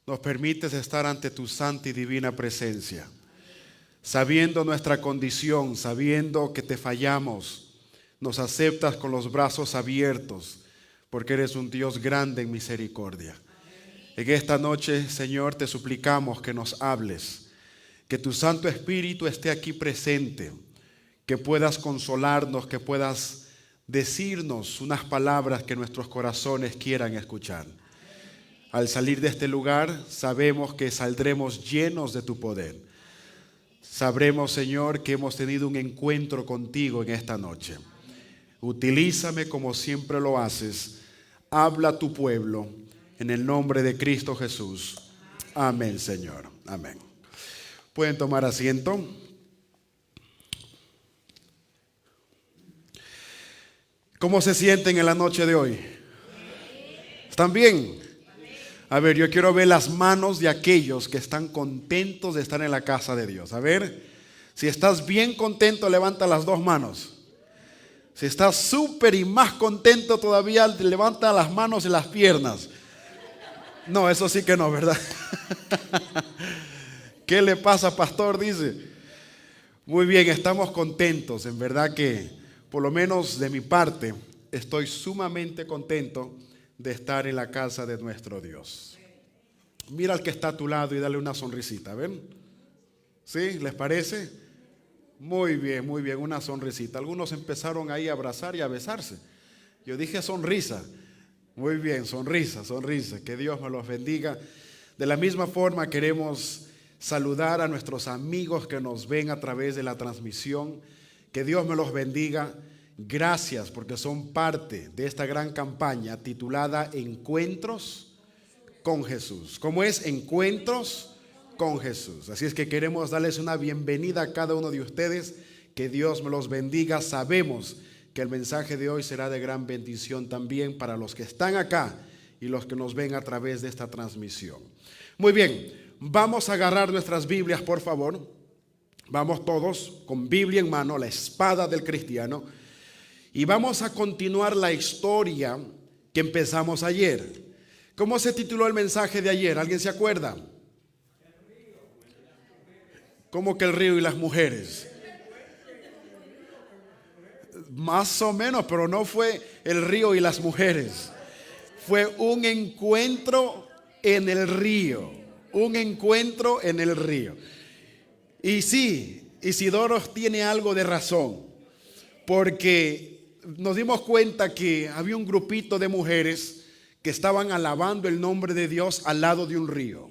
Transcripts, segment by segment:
nos permites estar ante tu santa y divina presencia, sabiendo nuestra condición, sabiendo que te fallamos, nos aceptas con los brazos abiertos, porque eres un Dios grande en misericordia. En esta noche, Señor, te suplicamos que nos hables, que tu Santo Espíritu esté aquí presente, que puedas consolarnos, que puedas decirnos unas palabras que nuestros corazones quieran escuchar. Al salir de este lugar, sabemos que saldremos llenos de tu poder. Sabremos, Señor, que hemos tenido un encuentro contigo en esta noche. Utilízame como siempre lo haces. Habla a tu pueblo en el nombre de Cristo Jesús. Amén, Señor. Amén. Pueden tomar asiento. ¿Cómo se sienten en la noche de hoy? ¿Están bien? A ver, yo quiero ver las manos de aquellos que están contentos de estar en la casa de Dios. A ver, si estás bien contento, levanta las dos manos. Si estás súper y más contento todavía, levanta las manos y las piernas. No, eso sí que no, ¿verdad? ¿Qué le pasa, pastor? Dice. Muy bien, estamos contentos. En verdad que, por lo menos de mi parte, estoy sumamente contento de estar en la casa de nuestro Dios. Mira al que está a tu lado y dale una sonrisita, ¿ven? ¿Sí? ¿Les parece? Muy bien, una sonrisita. Algunos empezaron ahí a abrazar y a besarse. Yo dije sonrisa. Muy bien, sonrisa. Que Dios me los bendiga. De la misma forma queremos saludar a nuestros amigos que nos ven a través de la transmisión. Que Dios me los bendiga. Gracias porque son parte de esta gran campaña titulada Encuentros con Jesús. ¿Cómo es? Encuentros con Jesús. Así es que queremos darles una bienvenida a cada uno de ustedes. Que Dios me los bendiga. Sabemos que el mensaje de hoy será de gran bendición también para los que están acá y los que nos ven a través de esta transmisión. Muy bien, vamos a agarrar nuestras Biblias, por favor. Vamos todos con Biblia en mano, la espada del cristiano. Y vamos a continuar la historia que empezamos ayer. ¿Cómo se tituló el mensaje de ayer? ¿Alguien se acuerda? ¿Cómo que el río y las mujeres? Más o menos, pero no fue el río y las mujeres. Fue un encuentro en el río. Un encuentro en el río. Y sí, Isidoro tiene algo de razón. Porque nos dimos cuenta que había un grupito de mujeres que estaban alabando el nombre de Dios al lado de un río.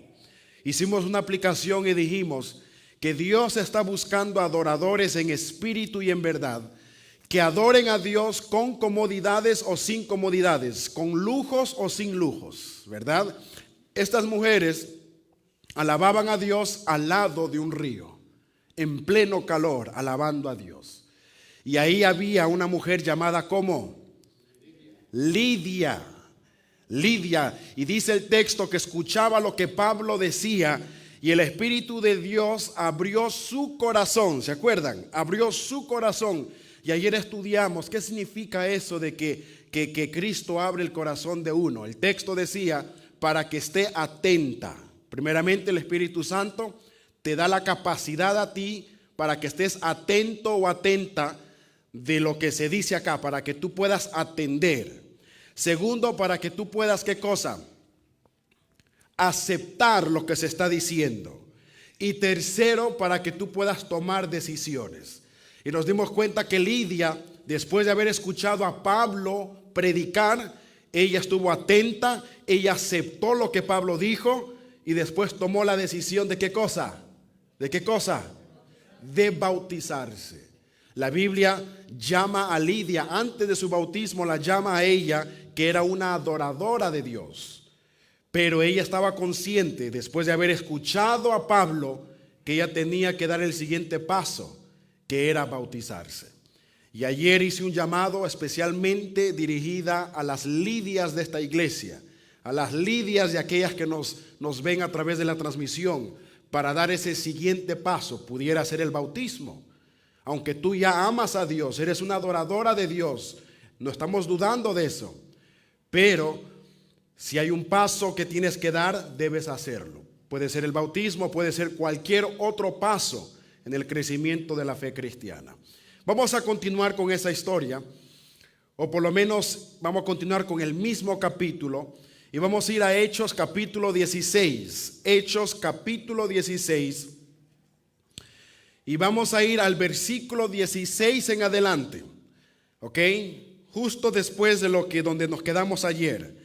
Hicimos una aplicación y dijimos que Dios está buscando adoradores en espíritu y en verdad, que adoren a Dios con comodidades o sin comodidades, con lujos o sin lujos, ¿verdad? Estas mujeres alababan a Dios al lado de un río, en pleno calor, alabando a Dios. Y ahí había una mujer llamada ¿cómo? Lidia. Y dice el texto que escuchaba lo que Pablo decía y el Espíritu de Dios abrió su corazón. ¿Se acuerdan? Abrió su corazón. Y ayer estudiamos qué significa eso de que Cristo abre el corazón de uno. El texto decía para que esté atenta. Primeramente el Espíritu Santo te da la capacidad a ti para que estés atento o atenta de lo que se dice acá, para que tú puedas atender. Segundo, para que tú puedas, ¿qué cosa? Aceptar lo que se está diciendo. Y tercero, para que tú puedas tomar decisiones. Y nos dimos cuenta que Lidia, después de haber escuchado a Pablo predicar, ella estuvo atenta, ella aceptó lo que Pablo dijo y después tomó la decisión de ¿qué cosa? ¿De qué cosa? De bautizarse. La Biblia llama a Lidia, antes de su bautismo la llama a ella que era una adoradora de Dios. Pero ella estaba consciente, después de haber escuchado a Pablo, que ella tenía que dar el siguiente paso, que era bautizarse. Y ayer hice un llamado especialmente dirigida a las Lidias de esta iglesia, a las Lidias de aquellas que nos ven a través de la transmisión, para dar ese siguiente paso, pudiera ser el bautismo. Aunque tú ya amas a Dios, eres una adoradora de Dios, no estamos dudando de eso, pero Si hay un paso que tienes que dar, debes hacerlo. Puede ser el bautismo, puede ser cualquier otro paso en el crecimiento de la fe cristiana. Vamos a continuar con esa historia, o por lo menos vamos a continuar con el mismo capítulo, y vamos a ir a Hechos capítulo 16. Hechos capítulo 16. Y vamos a ir al versículo 16 en adelante. ¿Ok? Justo después de donde nos quedamos ayer.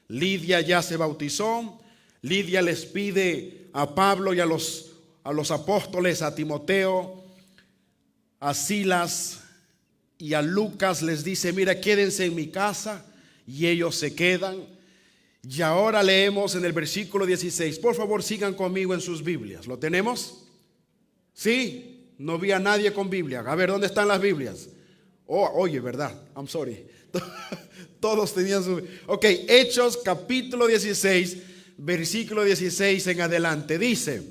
Lidia ya se bautizó. Lidia les pide a Pablo y a los apóstoles, a Timoteo, a Silas y a Lucas, les dice: mira, quédense en mi casa. Y ellos se quedan. Y ahora leemos en el versículo 16. Por favor, sigan conmigo en sus Biblias. ¿Lo tenemos? ¿Sí? No vi a nadie con Biblia. A ver, ¿dónde están las Biblias? Oh, oye, ¿verdad? I'm sorry. Todos tenían su... Ok, Hechos capítulo 16, versículo 16 en adelante. Dice: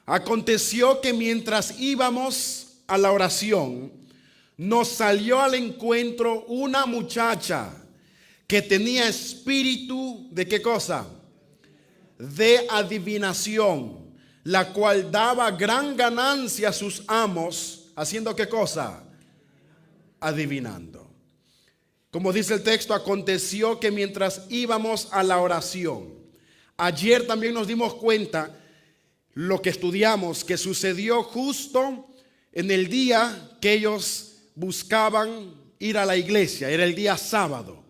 aconteció que mientras íbamos a la oración, nos salió al encuentro una muchacha que tenía espíritu de ¿qué cosa? De adivinación, la cual daba gran ganancia a sus amos, haciendo ¿qué cosa? Adivinando. Como dice el texto, aconteció que mientras íbamos a la oración. Ayer también nos dimos cuenta, lo que estudiamos, que sucedió justo en el día que ellos buscaban ir a la iglesia. Era el día sábado.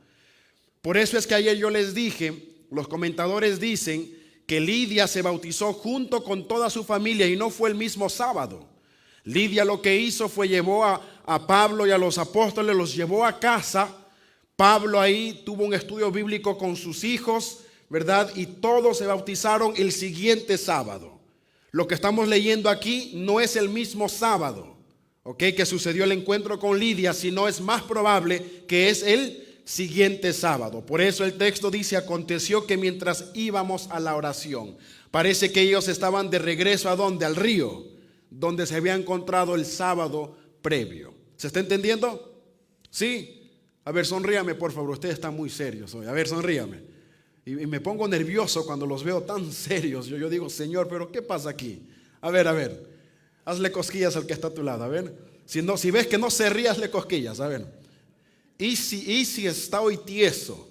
Por eso es que ayer yo les dije, los comentadores dicen que Lidia se bautizó junto con toda su familia y no fue el mismo sábado. Lidia lo que hizo fue llevó a Pablo y a los apóstoles, los llevó a casa. Pablo ahí tuvo un estudio bíblico con sus hijos, ¿verdad? Y todos se bautizaron el siguiente sábado. Lo que estamos leyendo aquí no es el mismo sábado, ¿ok? Que sucedió el encuentro con Lidia, sino es más probable que es el siguiente sábado. Por eso el texto dice: aconteció que mientras íbamos a la oración. Parece que ellos estaban de regreso ¿a dónde? Al río, donde se había encontrado el sábado previo. ¿Se está entendiendo? ¿Sí? A ver, sonríame por favor, ustedes están muy serios hoy. A ver, sonríame. Y me pongo nervioso cuando los veo tan serios. Yo digo: Señor, ¿pero qué pasa aquí? A ver. Hazle cosquillas al que está a tu lado, a ver. Si ves que no se ríe, hazle cosquillas, a ver. Y si está hoy tieso.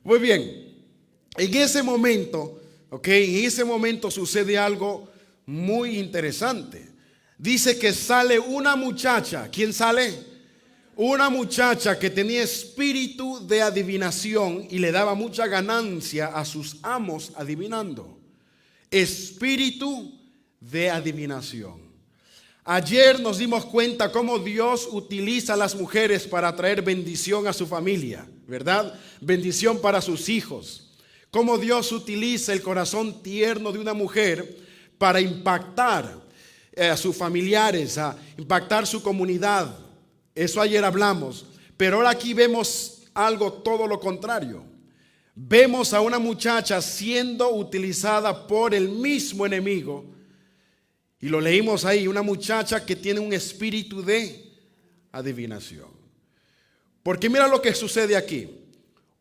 Muy bien. En ese momento, en ese momento sucede algo muy interesante. Dice que sale una muchacha. ¿Quién sale? Una muchacha que tenía espíritu de adivinación y le daba mucha ganancia a sus amos adivinando. Espíritu de adivinación. Ayer nos dimos cuenta cómo Dios utiliza a las mujeres para traer bendición a su familia, ¿verdad? Bendición para sus hijos. Cómo Dios utiliza el corazón tierno de una mujer para impactar a sus familiares, a impactar su comunidad. Eso ayer hablamos. Pero ahora aquí vemos algo todo lo contrario. Vemos a una muchacha siendo utilizada por el mismo enemigo. Y lo leímos ahí, una muchacha que tiene un espíritu de adivinación. Porque mira lo que sucede aquí.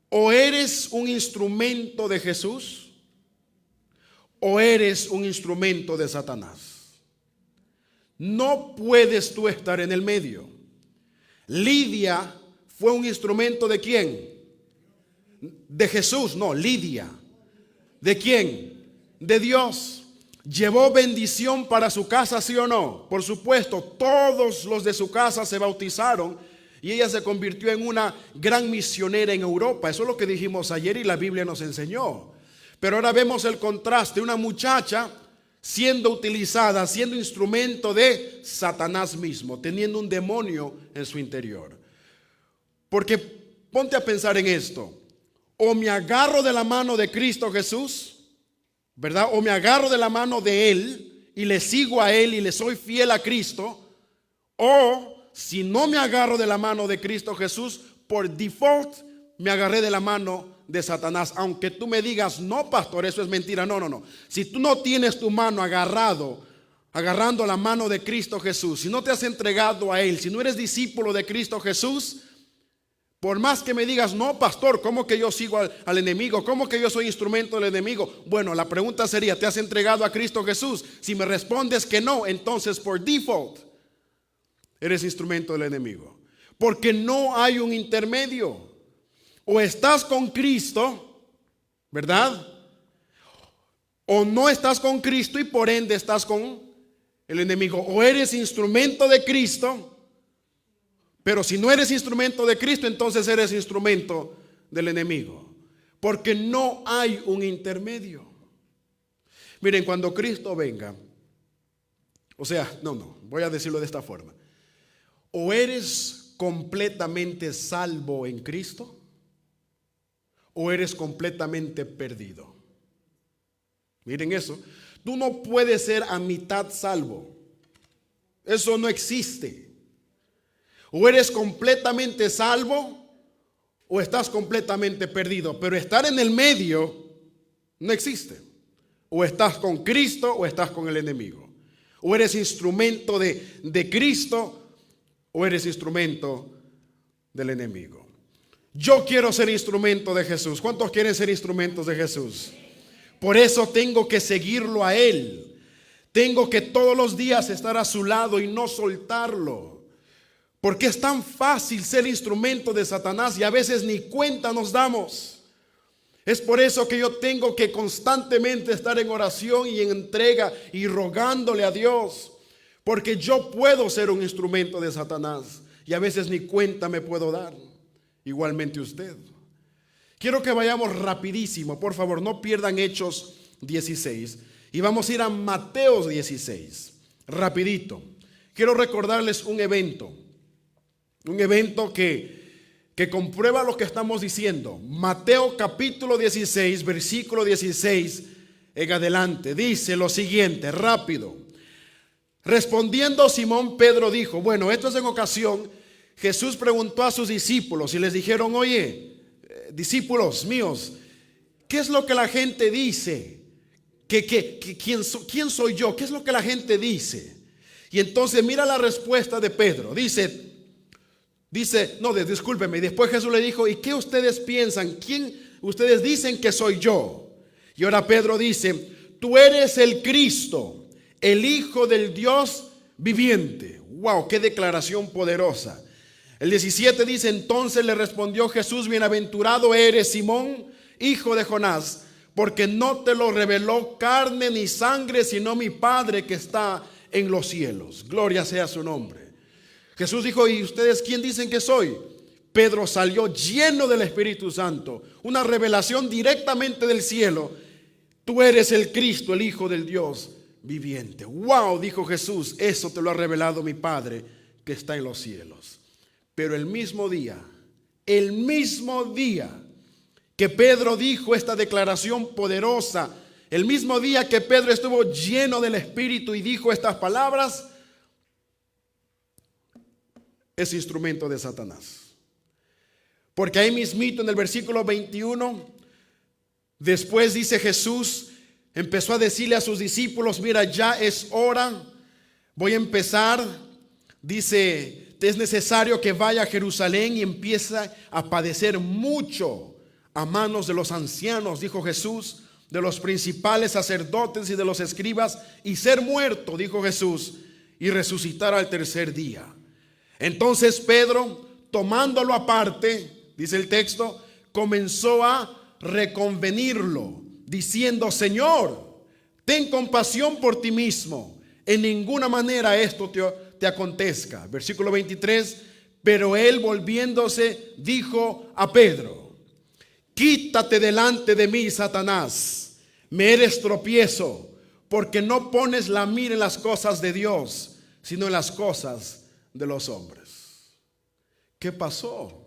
O eres un instrumento de Jesús, o eres un instrumento de Satanás. No puedes tú estar en el medio. Lidia fue un instrumento ¿de quién? De Jesús, no, Lidia. ¿De quién? De Dios. ¿Llevó bendición para su casa, sí o no? Por supuesto, todos los de su casa se bautizaron y ella se convirtió en una gran misionera en Europa. Eso es lo que dijimos ayer y la Biblia nos enseñó. Pero ahora vemos el contraste, una muchacha siendo utilizada, siendo instrumento de Satanás mismo, teniendo un demonio en su interior. Porque ponte a pensar en esto: o me agarro de la mano de Cristo Jesús, ¿verdad? O me agarro de la mano de Él y le sigo a Él y le soy fiel a Cristo. O si no me agarro de la mano de Cristo Jesús, por default me agarré de la mano de Satanás. Aunque tú me digas: no, pastor, eso es mentira. No. Si tú no tienes tu mano agarrando la mano de Cristo Jesús, si no te has entregado a Él, si no eres discípulo de Cristo Jesús, Por más que me digas, no, pastor, ¿cómo que yo sigo al enemigo? ¿Cómo que yo soy instrumento del enemigo? Bueno, la pregunta sería, ¿te has entregado a Cristo Jesús? Si me respondes que no, entonces por default eres instrumento del enemigo. Porque no hay un intermedio. O estás con Cristo, ¿verdad? O no estás con Cristo y por ende estás con el enemigo. O eres instrumento de Cristo. Pero si no eres instrumento de Cristo, entonces eres instrumento del enemigo. Porque no hay un intermedio. Miren, cuando Cristo venga, voy a decirlo de esta forma. O eres completamente salvo en Cristo, o eres completamente perdido. Miren eso. Tú no puedes ser a mitad salvo. Eso no existe. O eres completamente salvo o estás completamente perdido. Pero estar en el medio no existe. O estás con Cristo o estás con el enemigo. O eres instrumento de Cristo o eres instrumento del enemigo. Yo quiero ser instrumento de Jesús. ¿Cuántos quieren ser instrumentos de Jesús? Por eso tengo que seguirlo a Él. Tengo que todos los días estar a su lado y no soltarlo. Porque es tan fácil ser instrumento de Satanás y a veces ni cuenta nos damos. Es por eso que yo tengo que constantemente estar en oración y en entrega y rogándole a Dios. Porque yo puedo ser un instrumento de Satanás y a veces ni cuenta me puedo dar. Igualmente usted. Quiero que vayamos rapidísimo, por favor, no pierdan Hechos 16. Y vamos a ir a Mateo 16, rapidito. Quiero recordarles un evento que comprueba lo que estamos diciendo. Mateo capítulo 16, versículo 16 en adelante. Dice lo siguiente, rápido. Respondiendo Simón Pedro dijo, bueno, esto es en ocasión, Jesús preguntó a sus discípulos y les dijeron, oye, discípulos míos, ¿qué es lo que la gente dice? ¿Quién soy yo? ¿Qué es lo que la gente dice? Y entonces mira la respuesta de Pedro. Discúlpeme. Y después Jesús le dijo, ¿y qué ustedes piensan? ¿Quién ustedes dicen que soy yo? Y ahora Pedro dice, tú eres el Cristo, el Hijo del Dios viviente. Wow, qué declaración poderosa. El 17 dice, entonces le respondió Jesús, bienaventurado eres Simón, hijo de Jonás, porque no te lo reveló carne ni sangre, sino mi Padre que está en los cielos. Gloria sea su nombre. Jesús dijo, ¿y ustedes quién dicen que soy? Pedro salió lleno del Espíritu Santo, una revelación directamente del cielo. Tú eres el Cristo, el Hijo del Dios viviente. Wow, dijo Jesús, eso te lo ha revelado mi Padre que está en los cielos. Pero el mismo día que Pedro dijo esta declaración poderosa, el mismo día que Pedro estuvo lleno del Espíritu y dijo estas palabras, es instrumento de Satanás. Porque ahí mismito en el versículo 21, después dice Jesús, empezó a decirle a sus discípulos, mira, ya es hora, voy a empezar, dice, es necesario que vaya a Jerusalén y empiece a padecer mucho a manos de los ancianos, dijo Jesús, de los principales sacerdotes y de los escribas, y ser muerto, dijo Jesús, y resucitar al tercer día. Entonces Pedro, tomándolo aparte, dice el texto, comenzó a reconvenirlo, diciendo, Señor, ten compasión por ti mismo, en ninguna manera esto te acontezca. Versículo 23, pero él volviéndose dijo a Pedro, quítate delante de mí, Satanás, me eres tropiezo, porque no pones la mira en las cosas de Dios, sino en las cosas de los hombres. ¿Qué pasó?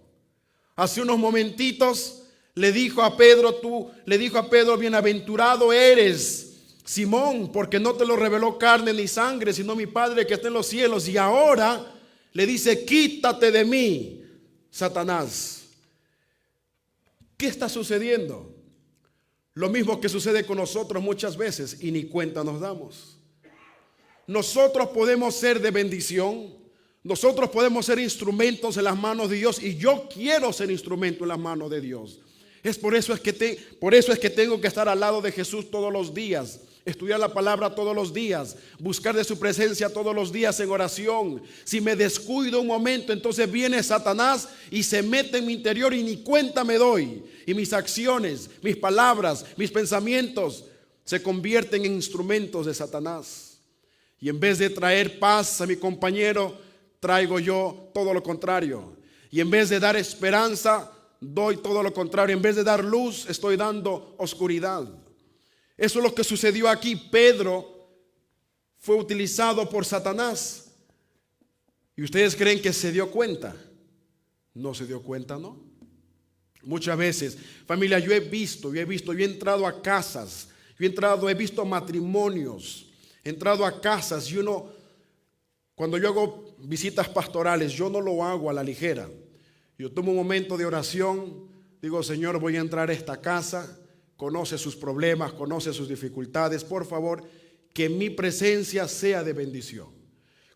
Hace unos momentitos le dijo a Pedro, bienaventurado eres, Simón, porque no te lo reveló carne ni sangre, sino mi Padre que está en los cielos. Y ahora le dice, quítate de mí, Satanás. ¿Qué está sucediendo? Lo mismo que sucede con nosotros muchas veces y ni cuenta nos damos. Nosotros podemos ser de bendición, Nosotros podemos ser instrumentos en las manos de Dios, y yo quiero ser instrumento en las manos de Dios. Por eso es que tengo que estar al lado de Jesús todos los días, estudiar la palabra todos los días, buscar de su presencia todos los días en oración. Si me descuido un momento, entonces viene Satanás y se mete en mi interior y ni cuenta me doy. Y mis acciones, mis palabras, mis pensamientos se convierten en instrumentos de Satanás. Y en vez de traer paz a mi compañero, traigo yo todo lo contrario. Y en vez de dar esperanza, doy todo lo contrario. En vez de dar luz, estoy dando oscuridad. Eso es lo que sucedió aquí. Pedro fue utilizado por Satanás. ¿Y ustedes creen que se dio cuenta? No se dio cuenta, ¿no? Muchas veces, familia, yo he entrado a casas, he visto matrimonios, he entrado a casas y cuando yo hago visitas pastorales, yo no lo hago a la ligera. Yo tomo un momento de oración, digo, Señor, voy a entrar a esta casa, conoce sus problemas, conoce sus dificultades, por favor, que mi presencia sea de bendición.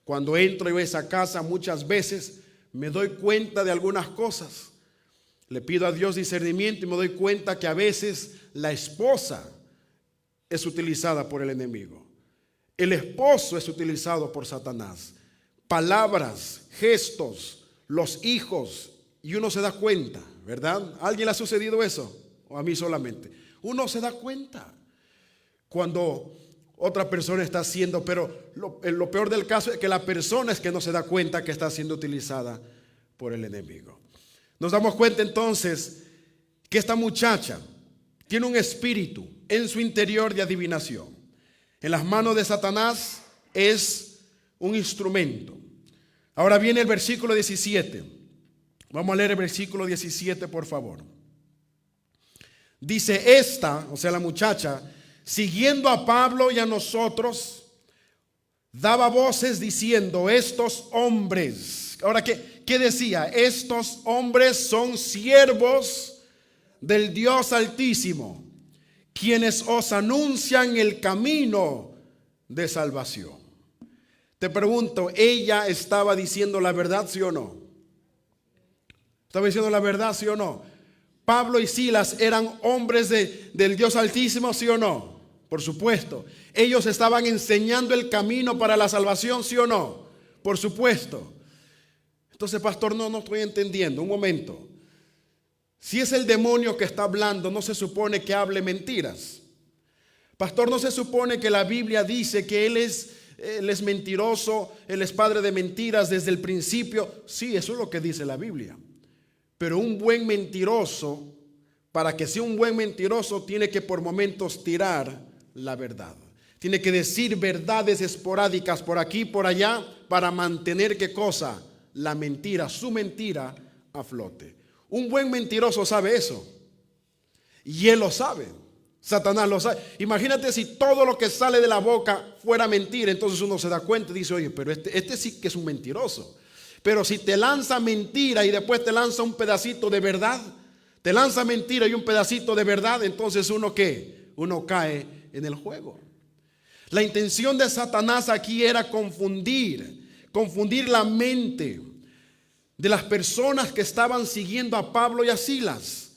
Cuando entro yo a esa casa, muchas veces me doy cuenta de algunas cosas. Le pido a Dios discernimiento y me doy cuenta que a veces la esposa es utilizada por el enemigo. El esposo es utilizado por Satanás. Palabras, gestos, los hijos, y uno se da cuenta, ¿verdad? ¿A alguien le ha sucedido eso? ¿O a mí solamente? Uno se da cuenta cuando otra persona está siendo, pero lo peor del caso es que la persona es que no se da cuenta que está siendo utilizada por el enemigo. Nos damos cuenta entonces que esta muchacha tiene un espíritu en su interior de adivinación. En las manos de Satanás es un instrumento. Ahora viene el versículo 17. Vamos a leer el versículo 17, por favor. Dice esta, o sea la muchacha, siguiendo a Pablo y a nosotros, daba voces diciendo, estos hombres. Ahora, ¿qué decía? Estos hombres son siervos del Dios Altísimo, quienes os anuncian el camino de salvación. Te pregunto, ¿ella estaba diciendo la verdad, sí o no? ¿Estaba diciendo la verdad, sí o no? Pablo y Silas eran hombres del Dios Altísimo, sí o no? Por supuesto. Ellos estaban enseñando el camino para la salvación, sí o no? Por supuesto. Entonces, pastor, no estoy entendiendo. Un momento. Si es el demonio que está hablando, no se supone que hable mentiras. Pastor, no se supone que la Biblia dice que él es mentiroso, él es padre de mentiras desde el principio. Sí, eso es lo que dice la Biblia. Pero un buen mentiroso, para que sea un buen mentiroso, tiene que por momentos tirar la verdad. Tiene que decir verdades esporádicas por aquí y por allá para mantener, ¿qué cosa? La mentira, su mentira a flote. Un buen mentiroso sabe eso. Y él lo sabe. Satanás lo sabe. Imagínate si todo lo que sale de la boca fuera mentira. Entonces uno se da cuenta y dice, oye, pero este sí que es un mentiroso. Pero si te lanza mentira y después te lanza un pedacito de verdad, te lanza mentira y un pedacito de verdad, entonces uno ¿qué? Uno cae en el juego. La intención de Satanás aquí era confundir la mente de las personas que estaban siguiendo a Pablo y a Silas.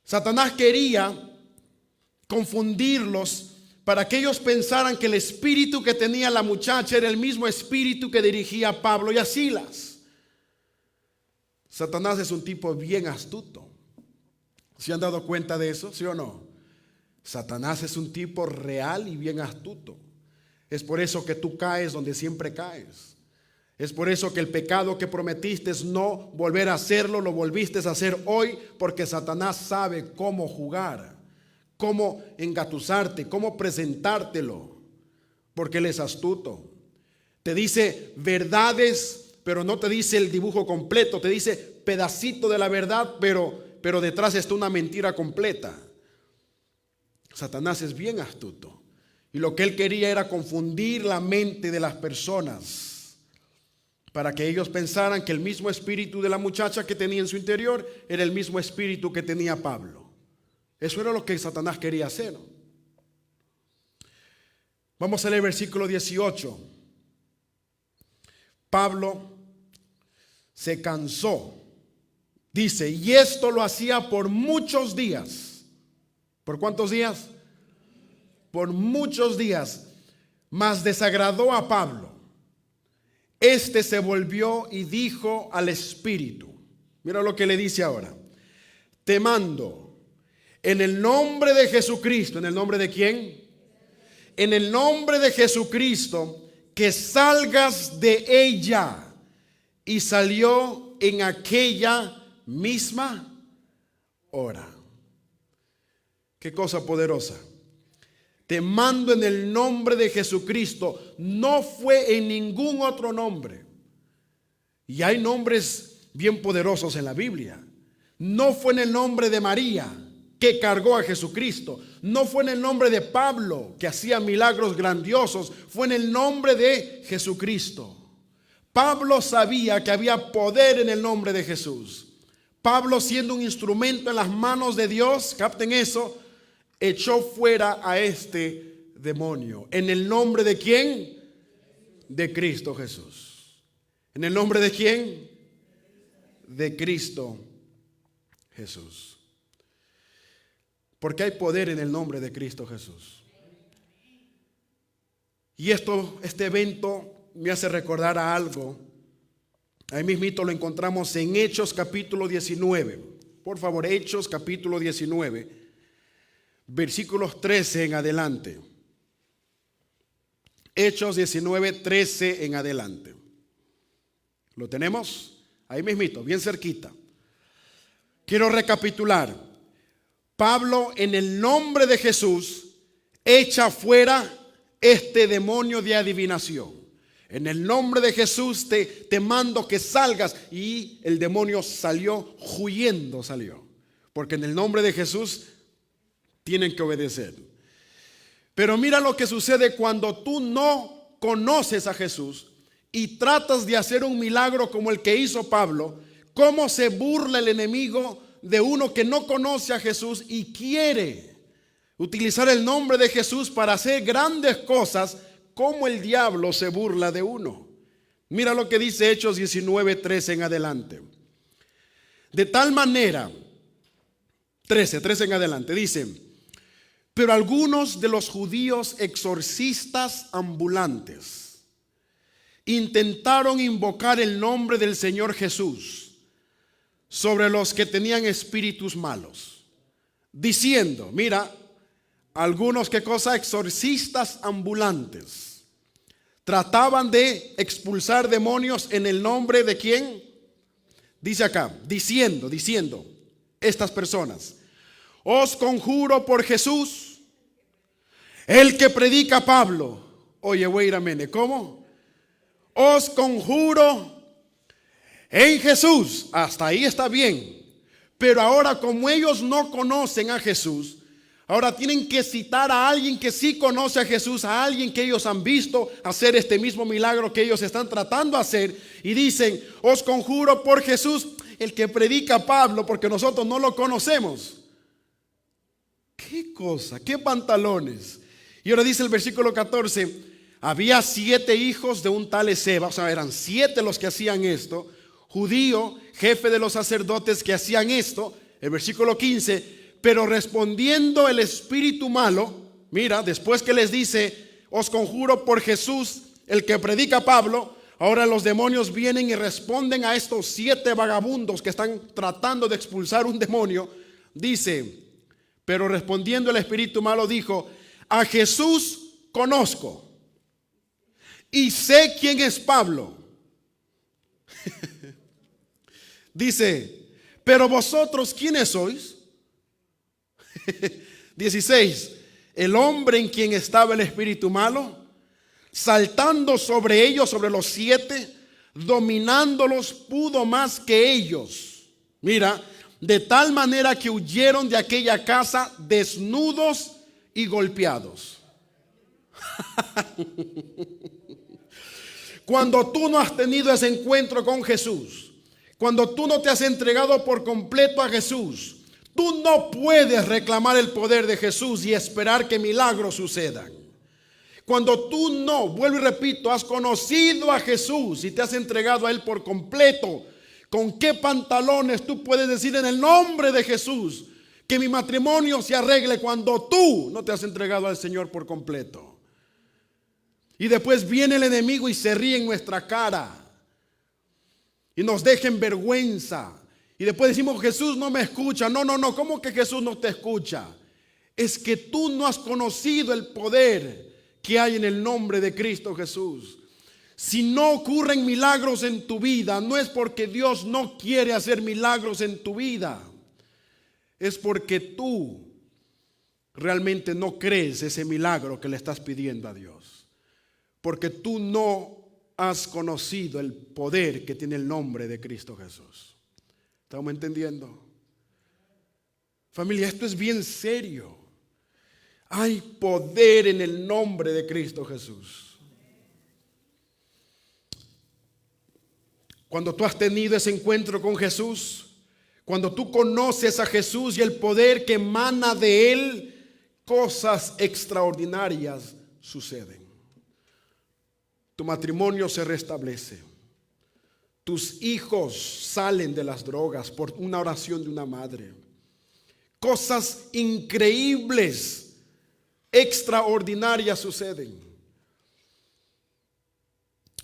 Satanás quería confundirlos para que ellos pensaran que el espíritu que tenía la muchacha era el mismo espíritu que dirigía a Pablo y a Silas. Satanás es un tipo bien astuto. ¿Se han dado cuenta de eso? ¿Sí o no? Satanás es un tipo real y bien astuto. Es por eso que tú caes donde siempre caes. Es por eso que el pecado que prometiste es no volver a hacerlo, lo volviste a hacer hoy, porque Satanás sabe cómo jugar, cómo engatusarte, cómo presentártelo, porque él es astuto. Te dice verdades, pero no te dice el dibujo completo, te dice pedacito de la verdad, pero detrás está una mentira completa. Satanás es bien astuto, y lo que él quería era confundir la mente de las personas, para que ellos pensaran que el mismo espíritu de la muchacha que tenía en su interior era el mismo espíritu que tenía Pablo. Eso era lo que Satanás quería hacer. Vamos a leer el versículo 18. Pablo se cansó. Dice, y esto lo hacía por muchos días. ¿Por cuántos días? Por muchos días. Mas desagradó a Pablo. Este se volvió y dijo al Espíritu. Mira lo que le dice ahora. Te mando en el nombre de Jesucristo. ¿En el nombre de quién? En el nombre de Jesucristo, que salgas de ella. Y salió en aquella misma hora. Qué cosa poderosa. Te mando en el nombre de Jesucristo. No fue en ningún otro nombre. Y hay nombres bien poderosos en la Biblia. No fue en el nombre de María, que cargó a Jesucristo. No fue en el nombre de Pablo, que hacía milagros grandiosos. Fue en el nombre de Jesucristo. Pablo sabía que había poder en el nombre de Jesús. Pablo, siendo un instrumento en las manos de Dios, capten eso, echó fuera a este demonio. ¿En el nombre de quién? De Cristo Jesús. ¿En el nombre de quién? De Cristo Jesús. Porque hay poder en el nombre de Cristo Jesús. Y este evento me hace recordar a algo. Ahí mismito lo encontramos en Hechos capítulo 19. Por favor, Hechos capítulo 19, versículos 13 en adelante. Hechos 19, 13 en adelante. ¿Lo tenemos? Ahí mismito, bien cerquita. Quiero recapitular. Pablo, en el nombre de Jesús, echa fuera este demonio de adivinación. En el nombre de Jesús te mando que salgas. Y el demonio salió, huyendo salió. Porque en el nombre de Jesús tienen que obedecer. Pero mira lo que sucede cuando tú no conoces a Jesús y tratas de hacer un milagro como el que hizo Pablo. Cómo se burla el enemigo de uno que no conoce a Jesús y quiere utilizar el nombre de Jesús para hacer grandes cosas. Cómo el diablo se burla de uno. Mira lo que dice Hechos 19, 13 en adelante. De tal manera, 13 en adelante, dice: pero algunos de los judíos exorcistas ambulantes intentaron invocar el nombre del Señor Jesús sobre los que tenían espíritus malos, diciendo, mira, algunos, ¿qué cosa? Exorcistas ambulantes. Trataban de expulsar demonios en el nombre de ¿quién? Dice acá, diciendo, estas personas: os conjuro por Jesús, el que predica Pablo. Oye, wait a minute, ¿cómo? Os conjuro en Jesús. Hasta ahí está bien. Pero ahora, como ellos no conocen a Jesús, ahora tienen que citar a alguien que sí conoce a Jesús, a alguien que ellos han visto hacer este mismo milagro que ellos están tratando de hacer. Y dicen: os conjuro por Jesús, el que predica Pablo, porque nosotros no lo conocemos. ¿Qué cosa? ¿Qué pantalones? Y ahora dice el versículo 14: había 7 hijos de un tal Esceva, o sea, eran 7 los que hacían esto, judío, jefe de los sacerdotes que hacían esto. El versículo 15: pero respondiendo el espíritu malo, mira, después que les dice: os conjuro por Jesús, el que predica Pablo, ahora los demonios vienen y responden a estos 7 vagabundos que están tratando de expulsar un demonio. Dice: pero respondiendo el espíritu malo dijo: a Jesús conozco y sé quién es Pablo. Dice: pero vosotros, ¿quiénes sois? 16: el hombre en quien estaba el espíritu malo, saltando sobre ellos, sobre los 7, dominándolos, pudo más que ellos. Mira, de tal manera que huyeron de aquella casa desnudos y golpeados. Cuando tú no has tenido ese encuentro con Jesús, cuando tú no te has entregado por completo a Jesús, tú no puedes reclamar el poder de Jesús y esperar que milagros sucedan. Cuando tú no, vuelvo y repito, has conocido a Jesús y te has entregado a Él por completo, ¿Con qué pantalones tú puedes decir en el nombre de Jesús que mi matrimonio se arregle cuando tú no te has entregado al Señor por completo? Y después viene el enemigo y se ríe en nuestra cara y nos deja en vergüenza. Y después decimos, Jesús no me escucha. No, ¿cómo que Jesús no te escucha? Es que tú no has conocido el poder que hay en el nombre de Cristo Jesús. Si no ocurren milagros en tu vida, no es porque Dios no quiere hacer milagros en tu vida. Es porque tú realmente no crees ese milagro que le estás pidiendo a Dios. Porque tú no has conocido el poder que tiene el nombre de Cristo Jesús. ¿Estamos entendiendo? Familia, esto es bien serio. Hay poder en el nombre de Cristo Jesús. Cuando tú has tenido ese encuentro con Jesús, cuando tú conoces a Jesús y el poder que emana de Él, cosas extraordinarias suceden. Tu matrimonio se restablece. Tus hijos salen de las drogas por una oración de una madre. Cosas increíbles, extraordinarias suceden.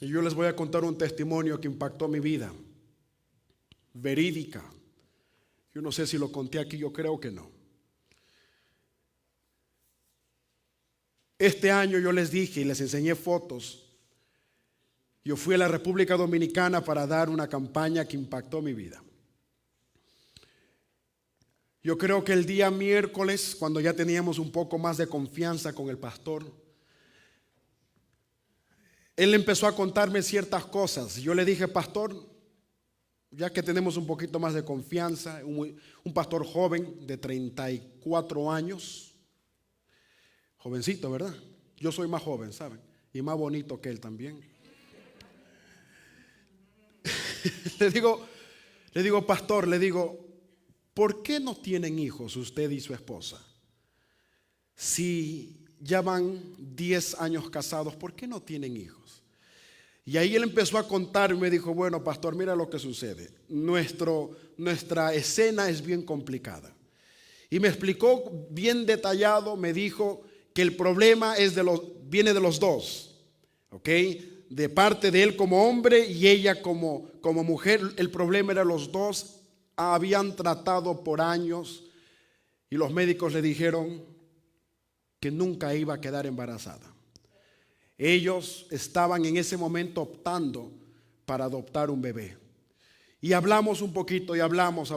Y yo les voy a contar un testimonio que impactó mi vida, verídica. Yo no sé si lo conté aquí, yo creo que no. Este año yo les dije y les enseñé fotos. Yo fui a la República Dominicana para dar una campaña que impactó mi vida. Yo creo que el día miércoles, cuando ya teníamos un poco más de confianza con el pastor, él empezó a contarme ciertas cosas. Yo le dije, pastor, ya que tenemos un poquito más de confianza, un pastor joven de 34 años, jovencito, ¿verdad? Yo soy más joven, ¿saben? Y más bonito que él también. Le digo, pastor, ¿por qué no tienen hijos usted y su esposa? Si ya van 10 años casados, ¿por qué no tienen hijos? Y ahí él empezó a contar y me dijo, bueno, pastor, mira lo que sucede. Nuestra escena es bien complicada. Y me explicó bien detallado, me dijo que el problema viene de los dos, ¿ok? De parte de él como hombre y ella como mujer. El problema era los dos. Habían tratado por años y los médicos le dijeron que nunca iba a quedar embarazada. Ellos estaban en ese momento optando para adoptar un bebé. Y hablamos un poquito y hablamos.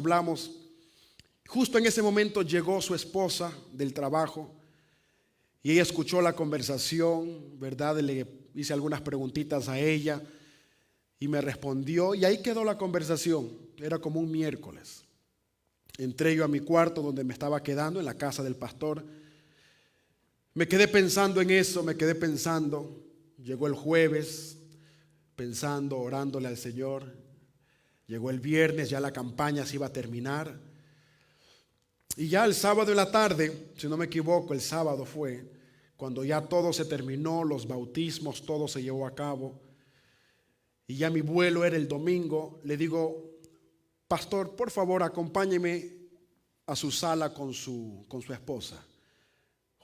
Justo en ese momento llegó su esposa del trabajo y ella escuchó la conversación, ¿verdad? Le hice algunas preguntitas a ella y me respondió y ahí quedó la conversación. Era como un miércoles. Entré yo a mi cuarto donde me estaba quedando, en la casa del pastor. Me quedé pensando en eso, Llegó el jueves, pensando, orándole al Señor. Llegó el viernes, ya la campaña se iba a terminar. Y ya el sábado en la tarde, si no me equivoco, el sábado fue cuando ya todo se terminó, los bautismos, todo se llevó a cabo. Y ya mi vuelo era el domingo. Le digo, pastor, por favor, acompáñeme a su sala con su esposa.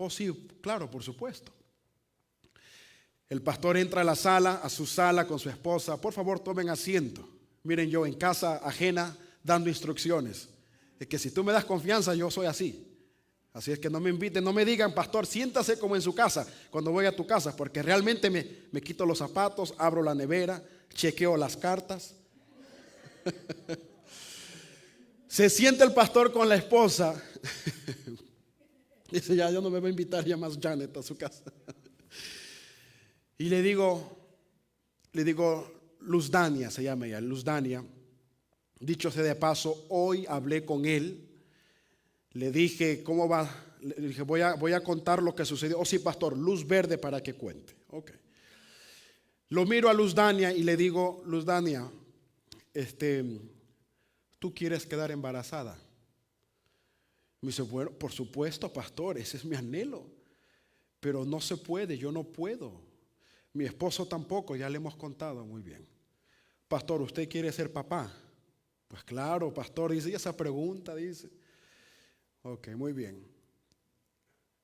Oh, sí, claro, por supuesto. El pastor entra a su sala con su esposa. Por favor, tomen asiento. Miren, yo en casa ajena dando instrucciones. Es que si tú me das confianza, yo soy así. Así es que no me inviten, no me digan, pastor, siéntase como en su casa cuando voy a tu casa, porque realmente me quito los zapatos, abro la nevera, chequeo las cartas. Se siente el pastor con la esposa. Dice, ya no me va a invitar ya más Janet a su casa. Y le digo, Luz Dania, se llama ella, Luz Dania. Dicho sea de paso, hoy hablé con él. Le dije, ¿cómo va? Le dije, voy a contar lo que sucedió. Oh, sí, pastor, luz verde para que cuente. Ok. Lo miro a Luz Dania y le digo, Luz Dania, ¿tú quieres quedar embarazada? Me dice, bueno, por supuesto, pastor, ese es mi anhelo. Pero no se puede, yo no puedo. Mi esposo tampoco, ya le hemos contado muy bien. Pastor, ¿usted quiere ser papá? Pues claro, pastor, dice, y esa pregunta dice. Ok, muy bien.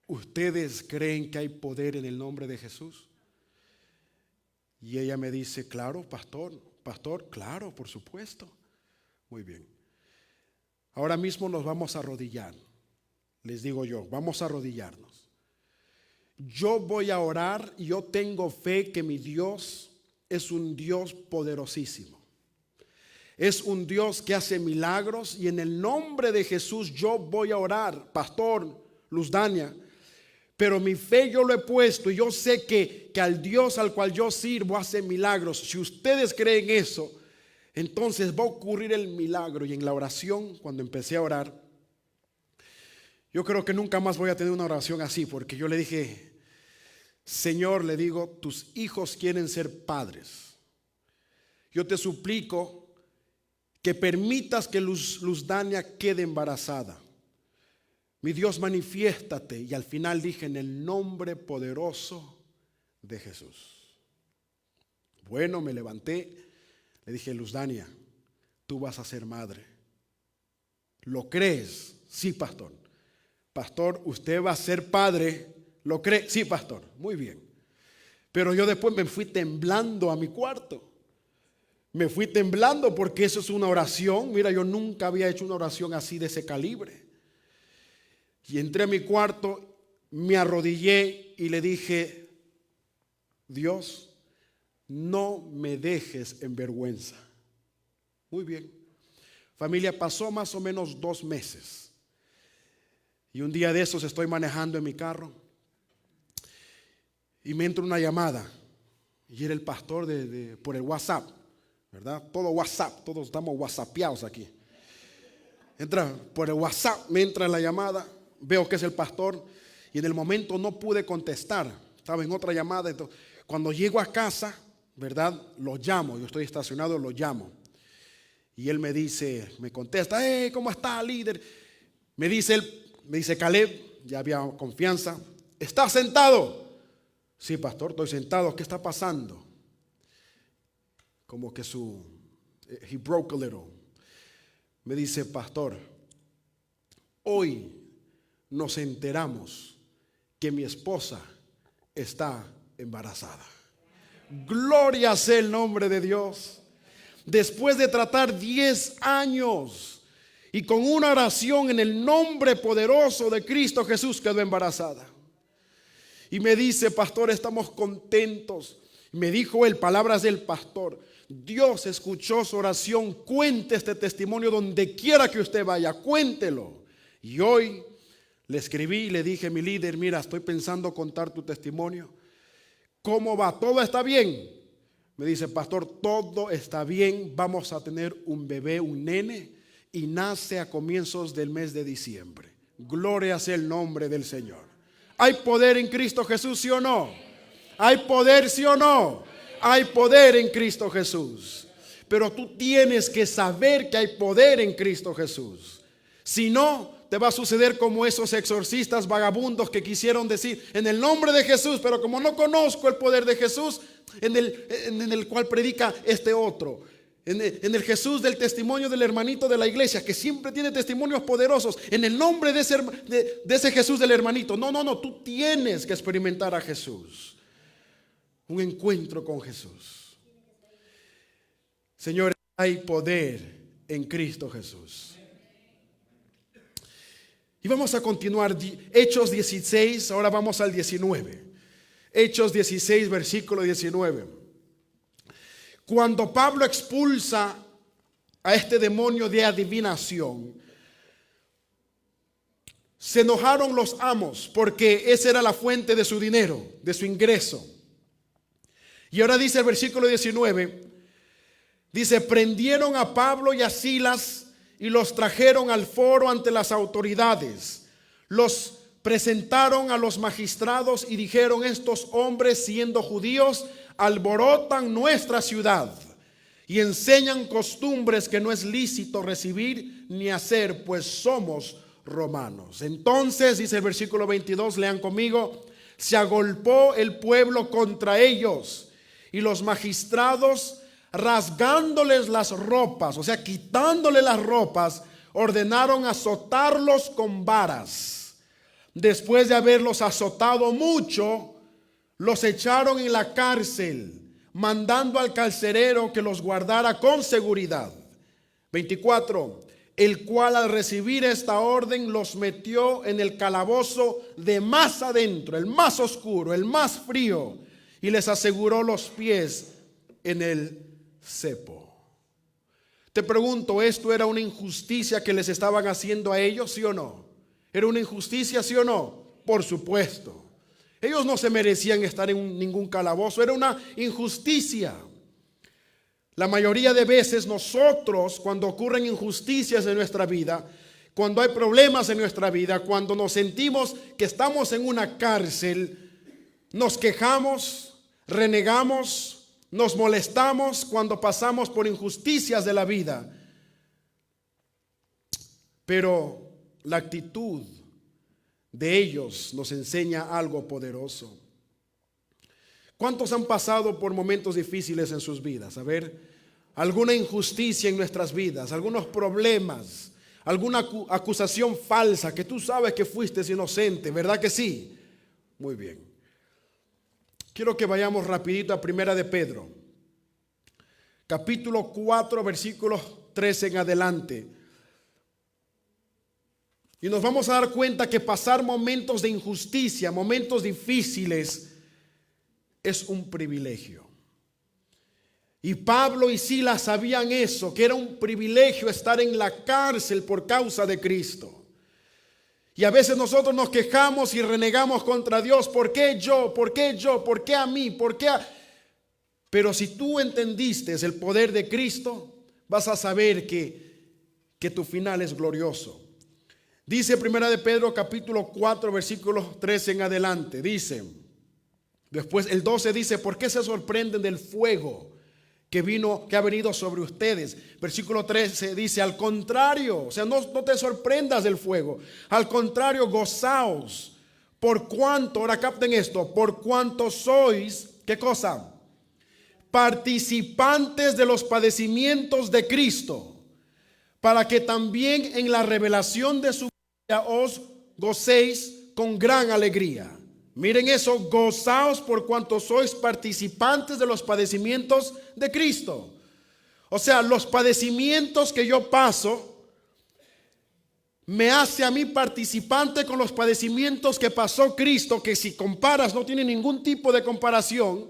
¿Ustedes creen que hay poder en el nombre de Jesús? Y ella me dice, claro, pastor, claro, por supuesto. Muy bien. Ahora mismo nos vamos a arrodillar. Les digo yo, vamos a arrodillarnos. Yo voy a orar y yo tengo fe que mi Dios es un Dios poderosísimo. Es un Dios que hace milagros y en el nombre de Jesús yo voy a orar, pastor Luzdania. Pero mi fe yo lo he puesto y yo sé que al Dios al cual yo sirvo hace milagros. Si ustedes creen eso, entonces va a ocurrir el milagro. Y en la oración, cuando empecé a orar, yo creo que nunca más voy a tener una oración así, porque yo le dije, Señor, le digo, tus hijos quieren ser padres. Yo te suplico que permitas que Luzdania quede embarazada. Mi Dios, manifiéstate. Y al final dije, en el nombre poderoso de Jesús. Bueno, me levanté, le dije, Luzdania, tú vas a ser madre. ¿Lo crees? Sí, pastor. Pastor, usted va a ser padre. ¿Lo cree? Sí, pastor. Muy bien. Pero yo después me fui temblando a mi cuarto. Me fui temblando porque eso es una oración. Mira, yo nunca había hecho una oración así de ese calibre. Y entré a mi cuarto, me arrodillé y le dije, Dios, no me dejes en vergüenza. Muy bien. Familia, pasó más o menos 2 meses. Y un día de esos estoy manejando en mi carro y me entra una llamada. Y era el pastor por el WhatsApp, ¿verdad? Todo WhatsApp, todos estamos whatsappeados aquí. Entra por el WhatsApp, me entra la llamada. Veo que es el pastor y en el momento no pude contestar. Estaba en otra llamada. Entonces, cuando llego a casa, ¿verdad? Lo llamo. Yo estoy estacionado, lo llamo. Y él me dice, me contesta, ¿cómo está, líder? Me dice Caleb, ya había confianza. ¿Estás sentado? Sí, pastor, estoy sentado. ¿Qué está pasando? Como que he broke a little. Me dice, pastor, hoy nos enteramos que mi esposa está embarazada. Gloria sea el nombre de Dios. Después de tratar 10 años y con una oración en el nombre poderoso de Cristo Jesús, quedó embarazada. Y me dice, pastor, estamos contentos. Me dijo él, palabras del pastor, Dios escuchó su oración. Cuente este testimonio donde quiera que usted vaya, cuéntelo. Y hoy le escribí y le dije, mi líder, mira, estoy pensando contar tu testimonio. ¿Cómo va? ¿Todo está bien? Me dice, pastor, todo está bien. Vamos a tener un bebé, un nene, y nace a comienzos del mes de diciembre. Gloria sea el nombre del Señor. ¿Hay poder en Cristo Jesús, sí o no? ¿Hay poder, sí o no? Hay poder en Cristo Jesús. Pero tú tienes que saber que hay poder en Cristo Jesús. Si no, te va a suceder como esos exorcistas vagabundos que quisieron decir en el nombre de Jesús, pero como no conozco el poder de Jesús en el cual predica este otro, en el Jesús del testimonio del hermanito de la iglesia, que siempre tiene testimonios poderosos, en el nombre de ese Jesús del hermanito. No, tú tienes que experimentar a Jesús, un encuentro con Jesús. Señores, hay poder en Cristo Jesús. Y vamos a continuar, Hechos 16, ahora vamos al 19. Hechos 16, versículo 19. Cuando Pablo expulsa a este demonio de adivinación, se enojaron los amos porque esa era la fuente de su dinero, de su ingreso. Y ahora dice el versículo 19, dice, prendieron a Pablo y a Silas y los trajeron al foro ante las autoridades. Los presentaron a los magistrados y dijeron, estos hombres, siendo judíos, alborotan nuestra ciudad y enseñan costumbres que no es lícito recibir ni hacer, pues somos romanos. Entonces, dice el versículo 22, lean conmigo, se agolpó el pueblo contra ellos y los magistrados rasgándoles las ropas, o sea, quitándole las ropas, ordenaron azotarlos con varas. Después de haberlos azotado mucho, los echaron en la cárcel, mandando al carcelero que los guardara con seguridad. 24. El cual al recibir esta orden los metió en el calabozo de más adentro, el más oscuro, el más frío, y les aseguró los pies en el cepo. Te pregunto, ¿esto era una injusticia que les estaban haciendo a ellos, sí o no? ¿Era una injusticia, sí o no? Por supuesto. Ellos no se merecían estar en ningún calabozo, era una injusticia. La mayoría de veces nosotros, cuando ocurren injusticias en nuestra vida, cuando hay problemas en nuestra vida, cuando nos sentimos que estamos en una cárcel, nos quejamos, renegamos, nos molestamos cuando pasamos por injusticias de la vida. Pero la actitud de ellos nos enseña algo poderoso. ¿Cuántos han pasado por momentos difíciles en sus vidas? A ver, alguna injusticia en nuestras vidas, algunos problemas, alguna acusación falsa que tú sabes que fuiste inocente, ¿verdad que sí? Muy bien. Quiero que vayamos rapidito a Primera de Pedro, capítulo 4, versículos 13 en adelante. Y nos vamos a dar cuenta que pasar momentos de injusticia, momentos difíciles, es un privilegio. Y Pablo y Silas sabían eso, que era un privilegio estar en la cárcel por causa de Cristo. Y a veces nosotros nos quejamos y renegamos contra Dios. ¿Por qué yo? ¿Por qué yo? ¿Por qué a mí? ¿Por qué a...? Pero si tú entendiste el poder de Cristo, vas a saber que tu final es glorioso. Dice Primera de Pedro capítulo 4 versículos 13 en adelante. Dice, después el 12 dice, ¿por qué se sorprenden del fuego que ha venido sobre ustedes? Versículo 13 dice, al contrario, o sea, no te sorprendas del fuego. Al contrario, gozaos, por cuanto, ahora capten esto, por cuanto sois, ¿qué cosa? Participantes de los padecimientos de Cristo, para que también en la revelación de su gloria os gocéis con gran alegría. Miren eso, gozaos por cuanto sois participantes de los padecimientos de Cristo. O sea, los padecimientos que yo paso me hace a mí participante con los padecimientos que pasó Cristo, que si comparas no tiene ningún tipo de comparación.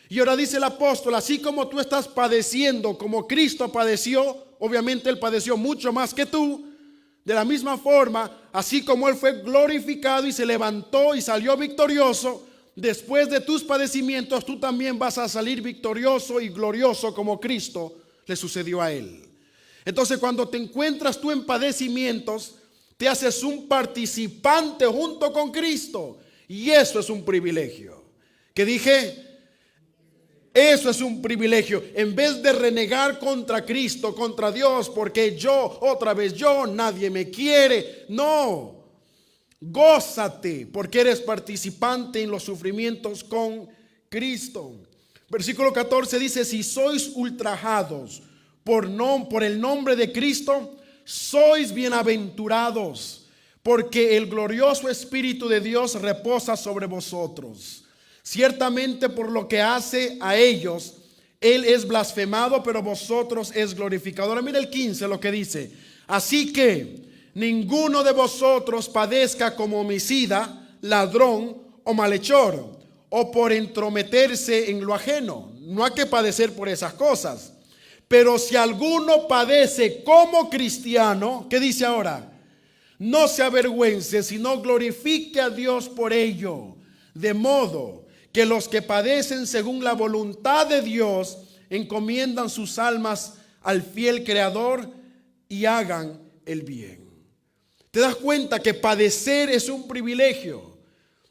Y ahora dice el apóstol, así como tú estás padeciendo como Cristo padeció, obviamente Él padeció mucho más que tú. De la misma forma, así como Él fue glorificado y se levantó y salió victorioso, después de tus padecimientos tú también vas a salir victorioso y glorioso como Cristo le sucedió a Él. Entonces, cuando te encuentras tú en padecimientos, te haces un participante junto con Cristo. Y eso es un privilegio. ¿Qué dije? Eso es un privilegio. En vez de renegar contra Cristo, contra Dios, porque yo, otra vez yo, nadie me quiere. No, gózate porque eres participante en los sufrimientos con Cristo. Versículo 14 dice, si sois ultrajados por el nombre de Cristo, sois bienaventurados, porque el glorioso Espíritu de Dios reposa sobre vosotros. Ciertamente por lo que hace a ellos, Él es blasfemado, pero vosotros es glorificado. Ahora mira el 15 lo que dice. Así que ninguno de vosotros padezca como homicida, ladrón o malhechor, o por entrometerse en lo ajeno. No hay que padecer por esas cosas. Pero si alguno padece como cristiano, ¿qué dice ahora? No se avergüence, sino glorifique a Dios por ello. De modo que los que padecen según la voluntad de Dios encomiendan sus almas al fiel Creador y hagan el bien. ¿Te das cuenta que padecer es un privilegio?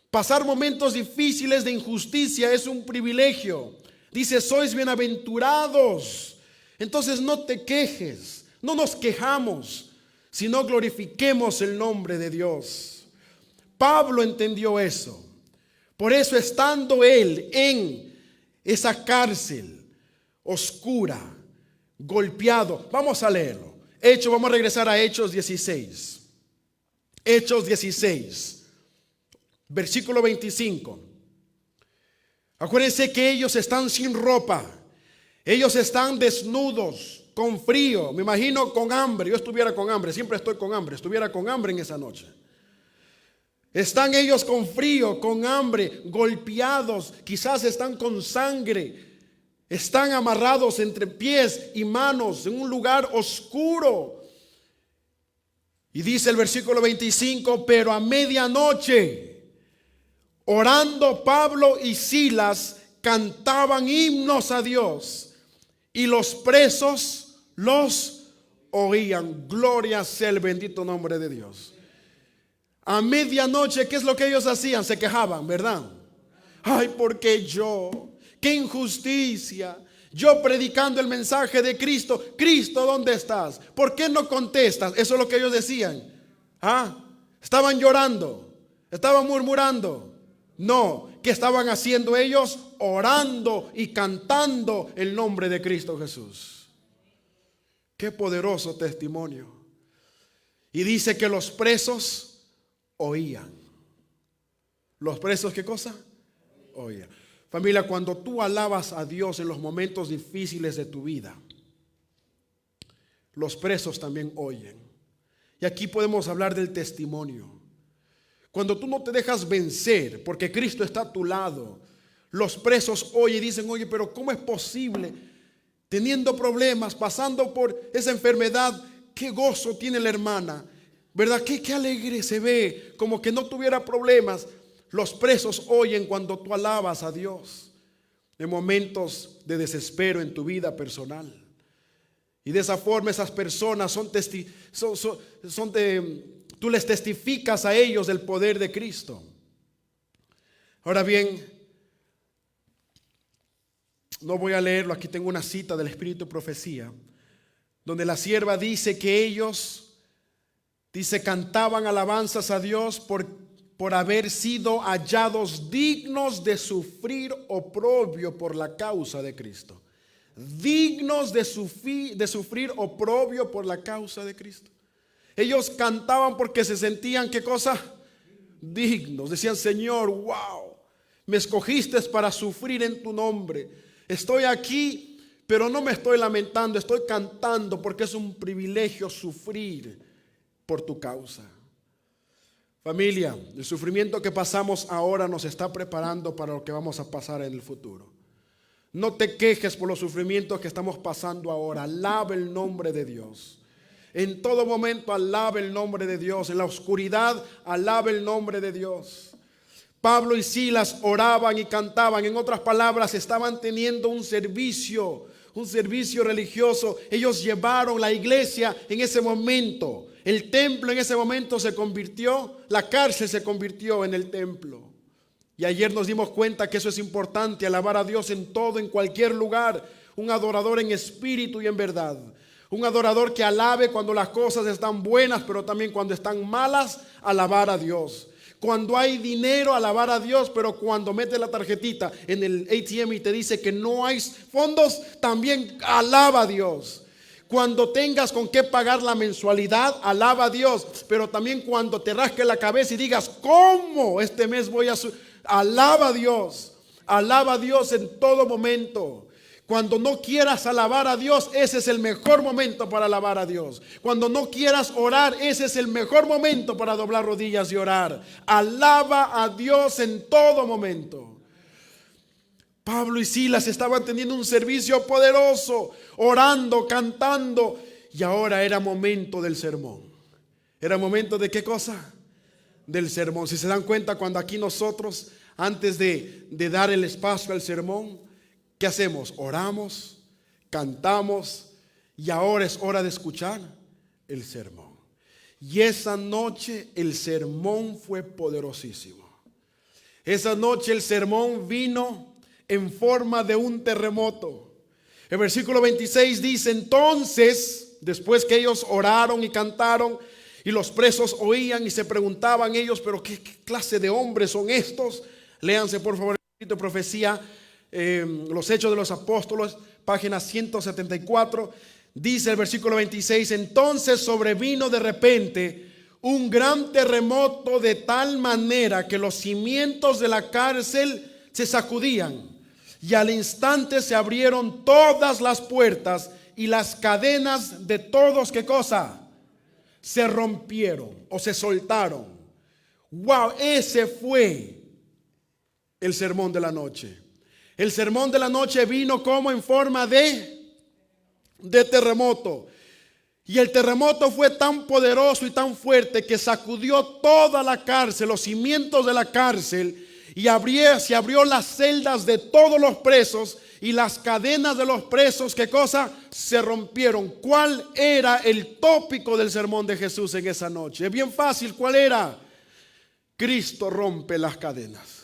Pasar momentos difíciles de injusticia es un privilegio. Dice, sois bienaventurados. Entonces no te quejes, no nos quejamos, sino glorifiquemos el nombre de Dios. Pablo entendió eso. Por eso, estando él en esa cárcel, oscura, golpeado. Vamos a leerlo. Hechos, vamos a regresar a Hechos 16. Hechos 16, versículo 25. Acuérdense que ellos están sin ropa. Ellos están desnudos, con frío. Me imagino con hambre. Yo estuviera con hambre. Siempre estoy con hambre. Estuviera con hambre en esa noche. Están ellos con frío, con hambre, golpeados. Quizás están con sangre. Están amarrados entre pies y manos en un lugar oscuro. Y dice el versículo 25, pero a medianoche, orando Pablo y Silas, cantaban himnos a Dios, y los presos los oían. Gloria sea el bendito nombre de Dios. A medianoche, ¿qué es lo que ellos hacían? Se quejaban, ¿verdad? Ay, ¿por qué yo? ¡Qué injusticia! Yo predicando el mensaje de Cristo. Cristo, ¿dónde estás? ¿Por qué no contestas? Eso es lo que ellos decían. Estaban llorando, estaban murmurando. No, ¿qué estaban haciendo ellos? Orando y cantando el nombre de Cristo Jesús. Qué poderoso testimonio. Y dice que los presos oían. ¿Los presos qué cosa? Oían. Familia, cuando tú alabas a Dios en los momentos difíciles de tu vida, los presos también oyen. Y aquí podemos hablar del testimonio. Cuando tú no te dejas vencer, porque Cristo está a tu lado, los presos oyen y dicen, oye, pero ¿cómo es posible? Teniendo problemas, pasando por esa enfermedad, qué gozo tiene la hermana, ¿verdad? Qué alegre se ve, como que no tuviera problemas. Los presos oyen cuando tú alabas a Dios en momentos de desespero en tu vida personal. Y de esa forma esas personas tú les testificas a ellos del poder de Cristo. Ahora bien, no voy a leerlo, aquí tengo una cita del Espíritu de Profecía, donde la sierva dice que ellos, cantaban alabanzas a Dios por haber sido hallados dignos de sufrir oprobio por la causa de Cristo. Dignos de sufrir oprobio por la causa de Cristo. Ellos cantaban porque se sentían, ¿qué cosa? Dignos. Decían, Señor, wow, me escogiste para sufrir en tu nombre. Estoy aquí, pero no me estoy lamentando, estoy cantando porque es un privilegio sufrir por tu causa. Familia, el sufrimiento que pasamos ahora nos está preparando para lo que vamos a pasar en el futuro. No te quejes por los sufrimientos que estamos pasando ahora. Alaba el nombre de Dios. En todo momento alaba el nombre de Dios. En la oscuridad alaba el nombre de Dios. Pablo y Silas oraban y cantaban. En otras palabras, estaban teniendo un servicio religioso. Ellos llevaron la iglesia en ese momento. El templo en ese momento se convirtió, la cárcel se convirtió en el templo. Y ayer nos dimos cuenta que eso es importante, alabar a Dios en todo, en cualquier lugar. Un adorador en espíritu y en verdad. Un adorador que alabe cuando las cosas están buenas, pero también cuando están malas, alabar a Dios. Cuando hay dinero, alabar a Dios, pero cuando metes la tarjetita en el ATM y te dice que no hay fondos, también alaba a Dios. Cuando tengas con qué pagar la mensualidad, alaba a Dios. Pero también cuando te rasques la cabeza y digas, ¿cómo este mes voy a alaba a Dios. Alaba a Dios en todo momento. Cuando no quieras alabar a Dios, ese es el mejor momento para alabar a Dios. Cuando no quieras orar, ese es el mejor momento para doblar rodillas y orar. Alaba a Dios en todo momento. Pablo y Silas estaban teniendo un servicio poderoso, orando, cantando, y ahora era momento del sermón. ¿Era momento de qué cosa? Del sermón. Si se dan cuenta, cuando aquí nosotros, antes de dar el espacio al sermón, ¿qué hacemos? Oramos, cantamos, y ahora es hora de escuchar el sermón. Y esa noche el sermón fue poderosísimo. Esa noche el sermón vino en forma de un terremoto. El versículo 26 dice, entonces, después que ellos oraron y cantaron, y los presos oían y se preguntaban ellos, pero ¿qué clase de hombres son estos? Léanse por favor el Espíritu de Profecía, Los Hechos de los Apóstoles, página 174, dice el versículo 26: entonces sobrevino de repente un gran terremoto de tal manera que los cimientos de la cárcel se sacudían, y al instante se abrieron todas las puertas y las cadenas de todos, ¿qué cosa? Se rompieron o se soltaron. Wow, ese fue el sermón de la noche. El sermón de la noche vino como en forma de terremoto. Y el terremoto fue tan poderoso y tan fuerte que sacudió toda la cárcel, los cimientos de la cárcel, y se abrió las celdas de todos los presos y las cadenas de los presos, ¿qué cosa? Se rompieron. ¿Cuál era el tópico del sermón de Jesús en esa noche? Es bien fácil, ¿cuál era? Cristo rompe las cadenas.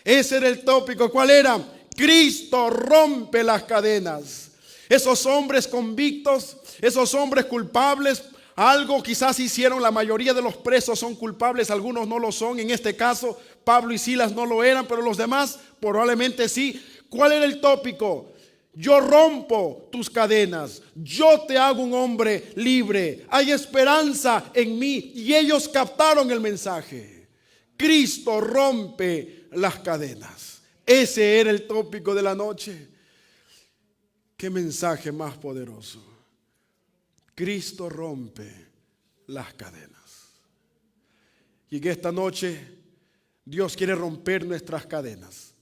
Ese era el tópico. ¿Cuál era? Cristo rompe las cadenas. Esos hombres convictos, esos hombres culpables, algo quizás hicieron. La mayoría de los presos son culpables, algunos no lo son. En este caso, Pablo y Silas no lo eran, pero los demás probablemente sí. ¿Cuál era el tópico? Yo rompo tus cadenas, yo te hago un hombre libre, hay esperanza en mí. Y ellos captaron el mensaje. Cristo rompe las cadenas. Ese era el tópico de la noche. Qué mensaje más poderoso. Cristo rompe las cadenas. Y en esta noche Dios quiere romper nuestras cadenas.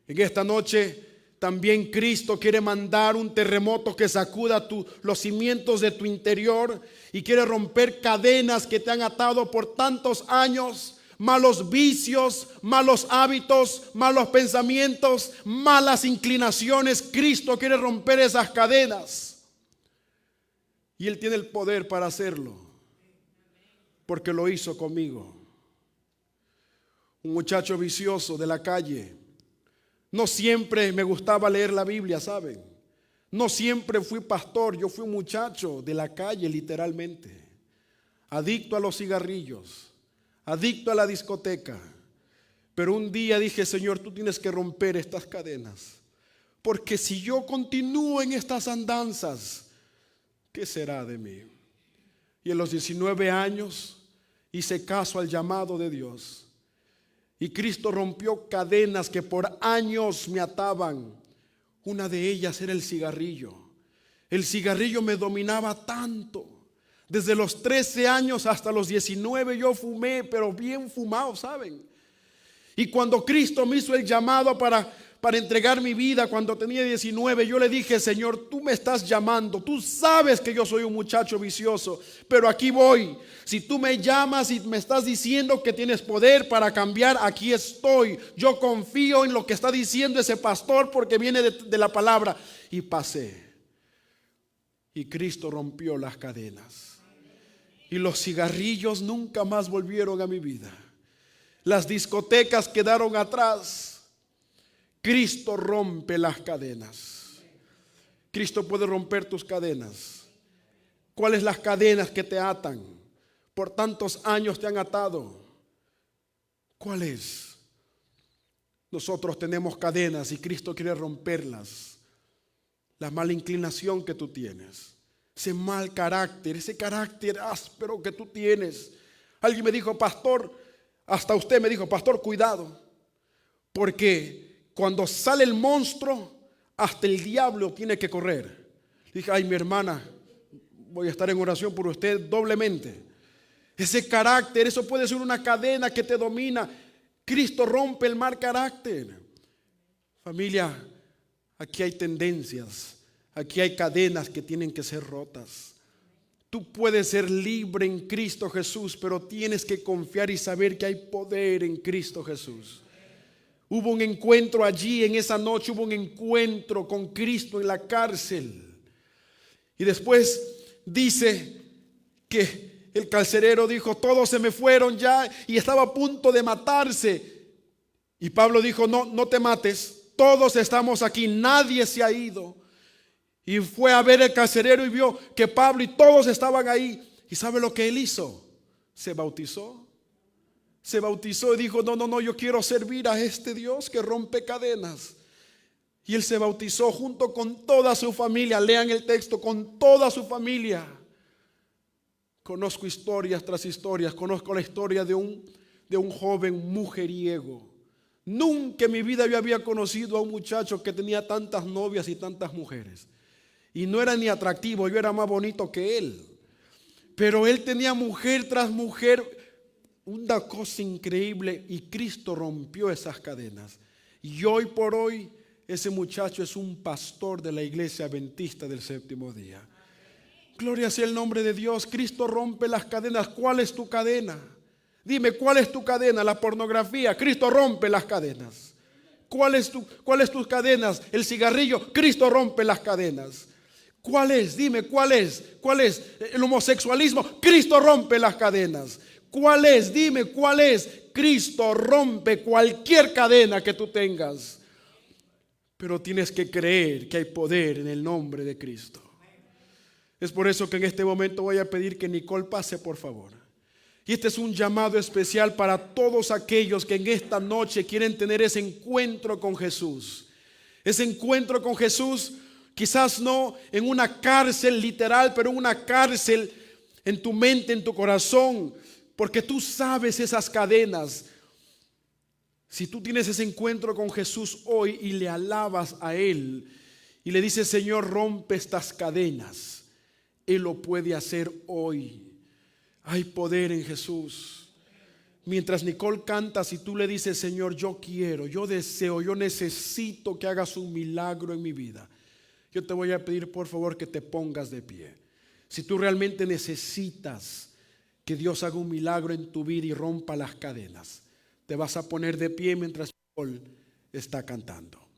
En esta noche también Cristo quiere mandar un terremoto que sacuda los cimientos de tu interior y quiere romper cadenas que te han atado por tantos años. Malos vicios, malos hábitos, malos pensamientos, malas inclinaciones. Cristo quiere romper esas cadenas. Y Él tiene el poder para hacerlo, porque lo hizo conmigo. Un muchacho vicioso de la calle. No siempre me gustaba leer la Biblia, ¿saben? No siempre fui pastor, yo fui un muchacho de la calle literalmente. Adicto a los cigarrillos, adicto a la discoteca. Pero un día dije: Señor, tú tienes que romper estas cadenas, porque si yo continúo en estas andanzas, ¿qué será de mí? Y en los 19 años hice caso al llamado de Dios. Y Cristo rompió cadenas que por años me ataban. Una de ellas era el cigarrillo. El cigarrillo me dominaba tanto. Desde los 13 años hasta los 19 yo fumé, pero bien fumado, ¿saben? Y cuando Cristo me hizo el llamado para entregar mi vida, cuando tenía 19, yo le dije: Señor, tú me estás llamando, tú sabes que yo soy un muchacho vicioso, pero aquí voy. Si tú me llamas y me estás diciendo que tienes poder para cambiar, aquí estoy. Yo confío en lo que está diciendo ese pastor, porque viene de la palabra. Y pasé. Y Cristo rompió las cadenas. Y los cigarrillos nunca más volvieron a mi vida. Las discotecas quedaron atrás. Cristo rompe las cadenas. Cristo puede romper tus cadenas. ¿Cuáles las cadenas que te atan? Por tantos años te han atado. ¿Cuál es? Nosotros tenemos cadenas y Cristo quiere romperlas. La mala inclinación que tú tienes, ese mal carácter, ese carácter áspero que tú tienes. Alguien me dijo: pastor, hasta usted me dijo: pastor, cuidado, porque cuando sale el monstruo, hasta el diablo tiene que correr. Dije: ay, mi hermana, voy a estar en oración por usted doblemente. Ese carácter, eso puede ser una cadena que te domina. Cristo rompe el mal carácter. Familia, aquí hay tendencias, aquí hay cadenas que tienen que ser rotas. Tú puedes ser libre en Cristo Jesús, pero tienes que confiar y saber que hay poder en Cristo Jesús. Hubo un encuentro allí en esa noche, hubo un encuentro con Cristo en la cárcel. Y después dice que el carcelero dijo: todos se me fueron ya, y estaba a punto de matarse. Y Pablo dijo: no te mates, todos estamos aquí, nadie se ha ido. Y fue a ver el carcelero y vio que Pablo y todos estaban ahí. ¿Y sabe lo que él hizo? Se bautizó. Se bautizó y dijo: no, yo quiero servir a este Dios que rompe cadenas. Y él se bautizó junto con toda su familia. Lean el texto, con toda su familia. Conozco historias tras historias. Conozco la historia de un joven mujeriego. Nunca en mi vida yo había conocido a un muchacho que tenía tantas novias y tantas mujeres. Y no era ni atractivo, yo era más bonito que él. Pero él tenía mujer tras mujer, una cosa increíble, y Cristo rompió esas cadenas. Y hoy por hoy ese muchacho es un pastor de la iglesia adventista del séptimo día. Gloria sea el nombre de Dios. Cristo rompe las cadenas. ¿Cuál es tu cadena? Dime, ¿cuál es tu cadena? La pornografía. Cristo rompe las cadenas. ¿Cuál es tus cadenas? El cigarrillo. Cristo rompe las cadenas. ¿Cuál es? Dime, ¿cuál es? ¿Cuál es? El homosexualismo. Cristo rompe las cadenas. ¿Cuál es? Dime, ¿cuál es? Cristo rompe cualquier cadena que tú tengas. Pero tienes que creer que hay poder en el nombre de Cristo. Es por eso que en este momento voy a pedir que Nicole pase, por favor. Y este es un llamado especial para todos aquellos que en esta noche quieren tener ese encuentro con Jesús. Ese encuentro con Jesús, quizás no en una cárcel literal, pero en una cárcel en tu mente, en tu corazón, porque tú sabes esas cadenas. Si tú tienes ese encuentro con Jesús hoy y le alabas a Él y le dices, Señor, rompe estas cadenas, Él lo puede hacer hoy. Hay poder en Jesús. Mientras Nicole canta, si tú le dices, Señor, yo quiero, yo deseo, yo necesito que hagas un milagro en mi vida, yo te voy a pedir por favor que te pongas de pie. Si tú realmente necesitas que Dios haga un milagro en tu vida y rompa las cadenas, te vas a poner de pie mientras Nicole está cantando.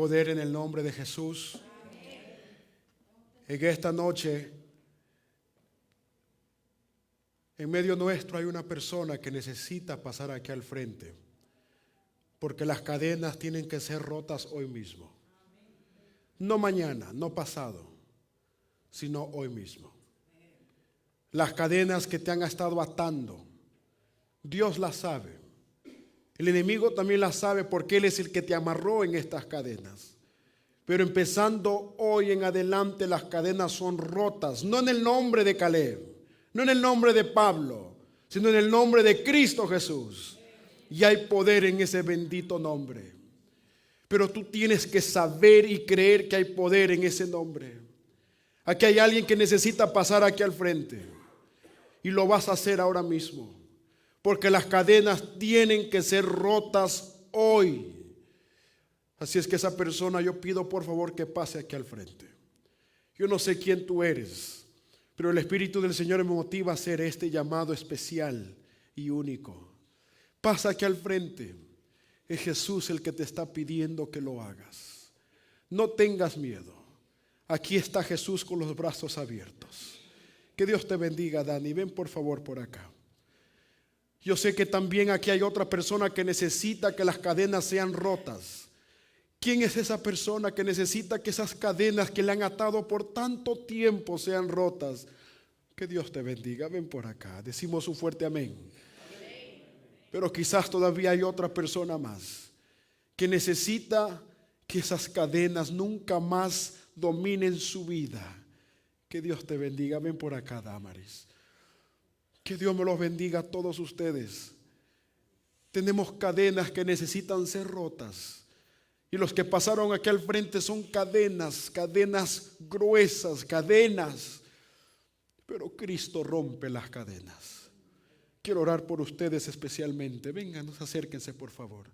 poder en el nombre de Jesús. En esta noche, en medio nuestro hay una persona que necesita pasar aquí al frente, porque las cadenas tienen que ser rotas hoy mismo. No mañana, no pasado, sino hoy mismo. Las cadenas que te han estado atando, Dios las sabe. El enemigo también las sabe porque Él es el que te amarró en estas cadenas. Pero empezando hoy en adelante, las cadenas son rotas, no en el nombre de Caleb, no en el nombre de Pablo, sino en el nombre de Cristo Jesús. Y hay poder en ese bendito nombre. Pero tú tienes que saber y creer que hay poder en ese nombre. Aquí hay alguien que necesita pasar aquí al frente. Y lo vas a hacer ahora mismo. Porque las cadenas tienen que ser rotas hoy. Así es que esa persona, yo pido por favor que pase aquí al frente. Yo no sé quién tú eres, pero el Espíritu del Señor me motiva a hacer este llamado especial y único. Pasa aquí al frente. Es Jesús el que te está pidiendo que lo hagas. No tengas miedo. Aquí está Jesús con los brazos abiertos. Que Dios te bendiga, Dani. Ven por favor por acá. Yo sé que también aquí hay otra persona que necesita que las cadenas sean rotas. ¿Quién es esa persona que necesita que esas cadenas que le han atado por tanto tiempo sean rotas? Que Dios te bendiga. Ven por acá. Decimos un fuerte amén. Pero quizás todavía hay otra persona más que necesita que esas cadenas nunca más dominen su vida. Que Dios te bendiga. Ven por acá, Damaris. Que Dios me los bendiga a todos ustedes. Tenemos cadenas que necesitan ser rotas. Y los que pasaron aquí al frente son cadenas gruesas, cadenas. Pero Cristo rompe las cadenas. Quiero orar por ustedes especialmente. Vengan, acérquense por favor.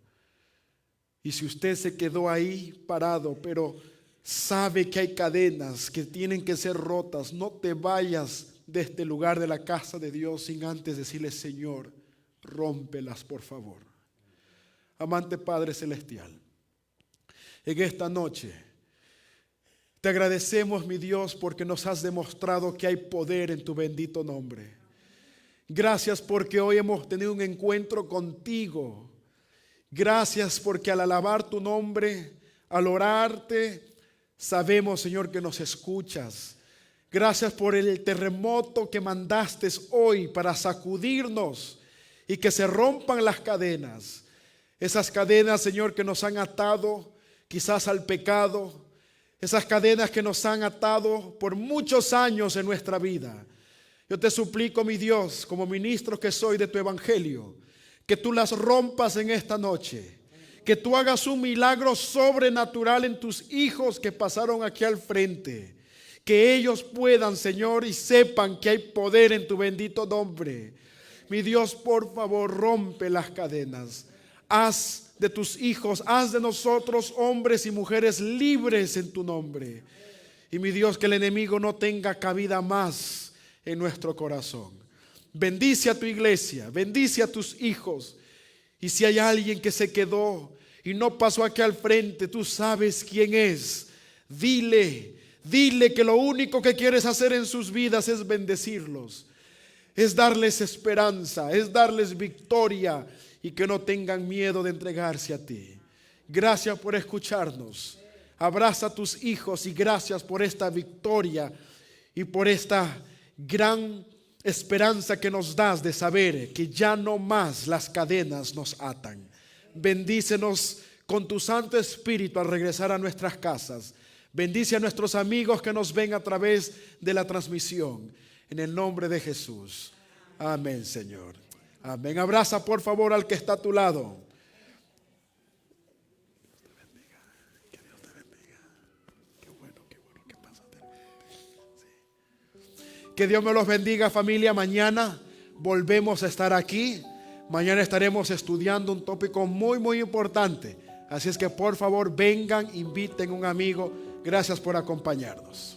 Y si usted se quedó ahí parado, pero sabe que hay cadenas que tienen que ser rotas, no te vayas de este lugar de la casa de Dios sin antes decirle: Señor, rómpelas por favor. Amante Padre Celestial, en esta noche te agradecemos, mi Dios, porque nos has demostrado que hay poder en tu bendito nombre. Gracias porque hoy hemos tenido un encuentro contigo. Gracias porque al alabar tu nombre, al orarte, sabemos, Señor, que nos escuchas. Gracias por el terremoto que mandaste hoy para sacudirnos y que se rompan las cadenas. Esas cadenas, Señor, que nos han atado quizás al pecado. Esas cadenas que nos han atado por muchos años en nuestra vida. Yo te suplico, mi Dios, como ministro que soy de tu evangelio, que tú las rompas en esta noche. Que tú hagas un milagro sobrenatural en tus hijos que pasaron aquí al frente. Que ellos puedan, Señor, y sepan que hay poder en tu bendito nombre. Mi Dios, por favor, rompe las cadenas. Haz de tus hijos, haz de nosotros hombres y mujeres libres en tu nombre. Y mi Dios, que el enemigo no tenga cabida más en nuestro corazón. Bendice a tu iglesia, bendice a tus hijos. Y si hay alguien que se quedó y no pasó aquí al frente, tú sabes quién es. Dile que lo único que quieres hacer en sus vidas es bendecirlos, es darles esperanza, es darles victoria y que no tengan miedo de entregarse a ti. Gracias por escucharnos. Abraza a tus hijos y gracias por esta victoria y por esta gran esperanza que nos das de saber que ya no más las cadenas nos atan. Bendícenos con tu Santo Espíritu al regresar a nuestras casas. Bendice a nuestros amigos que nos ven a través de la transmisión. En el nombre de Jesús. Amén, Señor. Amén. Abraza por favor al que está a tu lado. Que Dios te bendiga. Qué bueno que pasaste. Sí. Que Dios me los bendiga, familia. Mañana volvemos a estar aquí. Mañana estaremos estudiando un tópico muy importante. Así es que por favor vengan, inviten a un amigo. Gracias por acompañarnos.